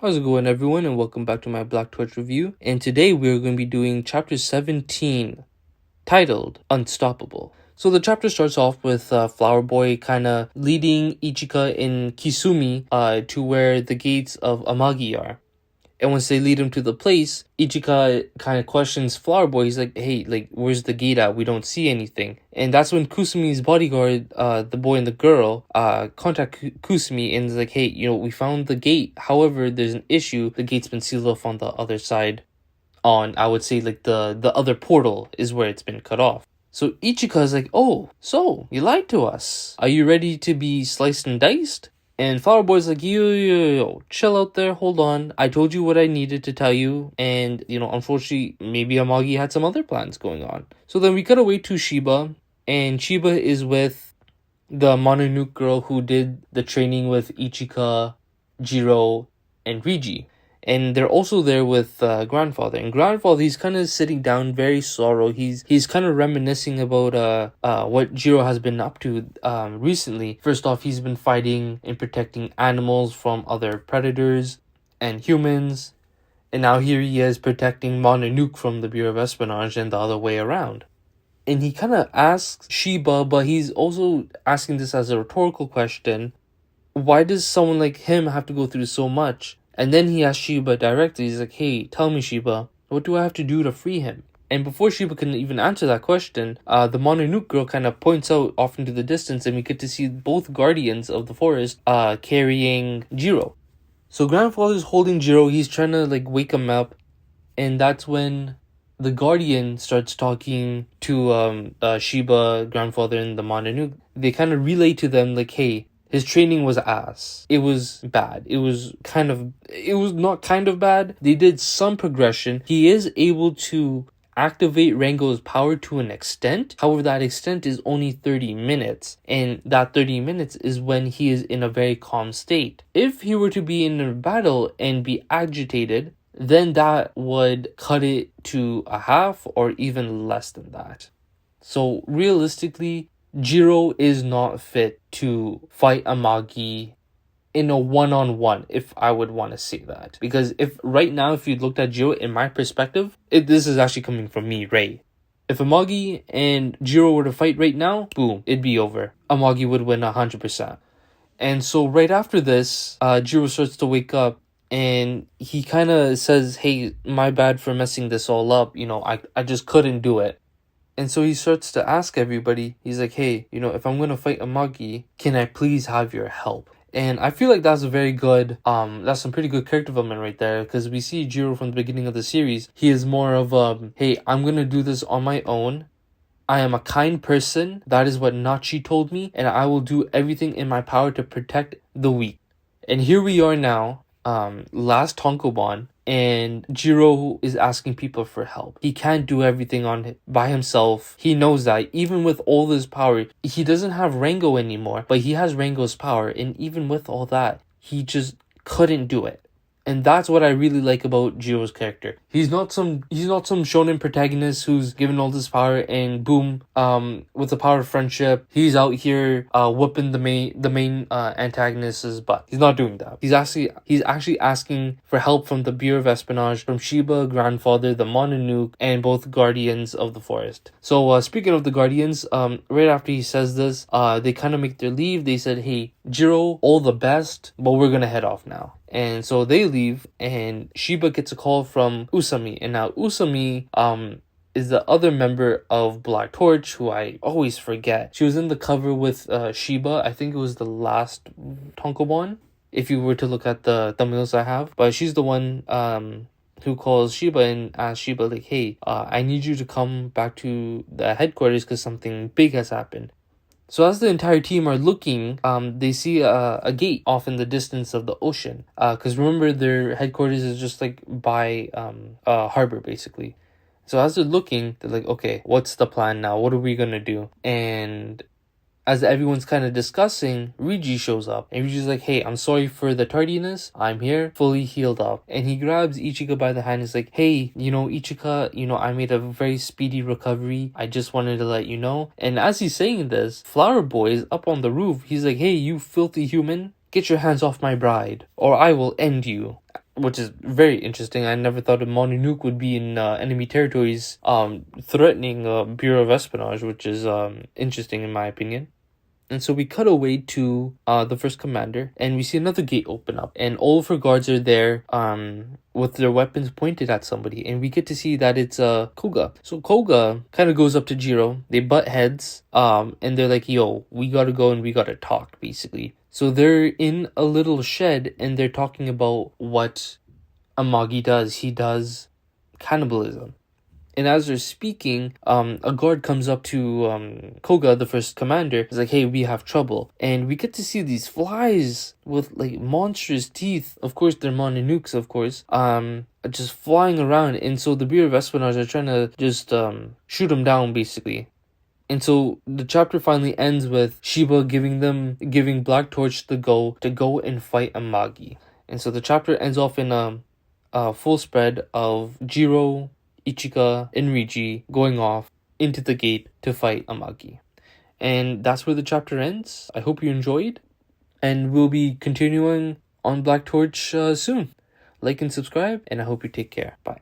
How's it going, everyone, and welcome back to my Black Torch review. And today we're going to be doing chapter 17, titled Unstoppable. So the chapter starts off with Flower Boy kind of leading Ichika and Kisumi to where the gates of Amagi are. And once they lead him to the place, Ichika kind of questions Flower Boy. He's like, hey, where's the gate at? We don't see anything. And that's when Kusumi's bodyguard, the boy and the girl, contact Kusumi and is like, hey, we found the gate. However, there's an issue. The gate's been sealed off on the other side. I would say, the other portal is where it's been cut off. So Ichika's like, oh, so you lied to us. Are you ready to be sliced and diced? And Flower Boy's like, yo, chill out there, hold on. I told you what I needed to tell you. And, unfortunately, maybe Amagi had some other plans going on. So then we cut away to Shiba. And Shiba is with the Mononoke girl who did the training with Ichika, Jiro, and Riji. And they're also there with Grandfather. And Grandfather, he's kind of sitting down, very sorrow. He's kind of reminiscing about what Jiro has been up to recently. First off, he's been fighting and protecting animals from other predators and humans. And now here he is protecting Mononoke from the Bureau of Espionage and the other way around. And he kind of asks Shiba, but he's also asking this as a rhetorical question. Why does someone like him have to go through so much? And then he asks Shiba directly. He's like, hey, tell me, Shiba, what do I have to do to free him? And before Shiba can even answer that question, the Mononoke girl kind of points out off into the distance, and we get to see both guardians of the forest carrying Jiro. So Grandfather's holding Jiro. He's trying to wake him up. And that's when the guardian starts talking to Shiba, Grandfather, and the Mononoke. They kind of relay to them hey, his training was ass. It was bad. It was not kind of bad. They did some progression. He is able to activate Rango's power to an extent. However, that extent is only 30 minutes. And that 30 minutes is when he is in a very calm state. If he were to be in a battle and be agitated, then that would cut it to a half or even less than that. So realistically, Jiro is not fit to fight Amagi in a one-on-one, if I would want to say that. Because if you looked at Jiro, in my perspective, this is actually coming from me, Ray. If Amagi and Jiro were to fight right now, boom, it'd be over. Amagi would win 100%. And so right after this, Jiro starts to wake up. And he kind of says, hey, my bad for messing this all up. I just couldn't do it. And so he starts to ask everybody, he's like, hey, if I'm going to fight Amagi, can I please have your help? And I feel like that's a very good, that's some pretty good character development right there. Because we see Jiro from the beginning of the series. He is more of hey, I'm going to do this on my own. I am a kind person. That is what Nachi told me. And I will do everything in my power to protect the weak. And here we are now. Last Tonkobon, and Jiro is asking people for help. He can't do everything by himself. He knows that. Even with all this power, he doesn't have Rango anymore, but he has Rango's power, and even with all that, he just couldn't do it. And that's what I really like about Jiro's character. He's not some shonen protagonist who's given all this power and boom, with the power of friendship, he's out here whooping the main antagonist's butt. He's not doing that. He's actually asking for help from the Bureau of Espionage, from Shiba, Grandfather, the Mononoke, and both guardians of the forest. So speaking of the guardians, right after he says this, they kind of make their leave. They said, hey, Jiro, all the best, but we're gonna head off now. And so they leave, and Shiba gets a call from Usami. And now Usami is the other member of Black Torch, who I always forget. She was in the cover with Shiba. I think it was the last Tonkobon, if you were to look at the thumbnails I have. But she's the one who calls Shiba and asks Shiba, hey, I need you to come back to the headquarters because something big has happened. So as the entire team are looking, they see a gate off in the distance of the ocean. Because remember, their headquarters is just by a harbor, basically. So as they're looking, they're like, okay, what's the plan now? What are we going to do? And as everyone's kind of discussing, Riji shows up. And Riji's like, hey, I'm sorry for the tardiness. I'm here, fully healed up. And he grabs Ichika by the hand. He's like, hey, Ichika, I made a very speedy recovery. I just wanted to let you know. And as he's saying this, Flower Boy is up on the roof. He's like, hey, you filthy human, get your hands off my bride, or I will end you. which is very interesting. I never thought a Mononoke would be in enemy territories, threatening Bureau of Espionage, which is interesting in my opinion. And so we cut away to the first commander, and we see another gate open up, and all of her guards are there with their weapons pointed at somebody, and we get to see that it's Koga. So Koga kind of goes up to Jiro, they butt heads, and they're like, yo, we gotta go and we gotta talk, basically. So they're in a little shed, and they're talking about what Amagi does. He does cannibalism. And as they're speaking, a guard comes up to Koga, the first commander. He's like, hey, we have trouble. And we get to see these flies with like monstrous teeth. Of course, they're Mononukes, of course. Just flying around. And so the Bureau of Espionage are trying to just shoot them down, basically. And so the chapter finally ends with Shiba giving Black Torch the go to go and fight Amagi. And so the chapter ends off in a full spread of Jiro, Ichika, and Riji going off into the gate to fight Amagi. And that's where the chapter ends. I hope you enjoyed, and we'll be continuing on Black Torch soon. Like and subscribe, and I hope you take care. Bye.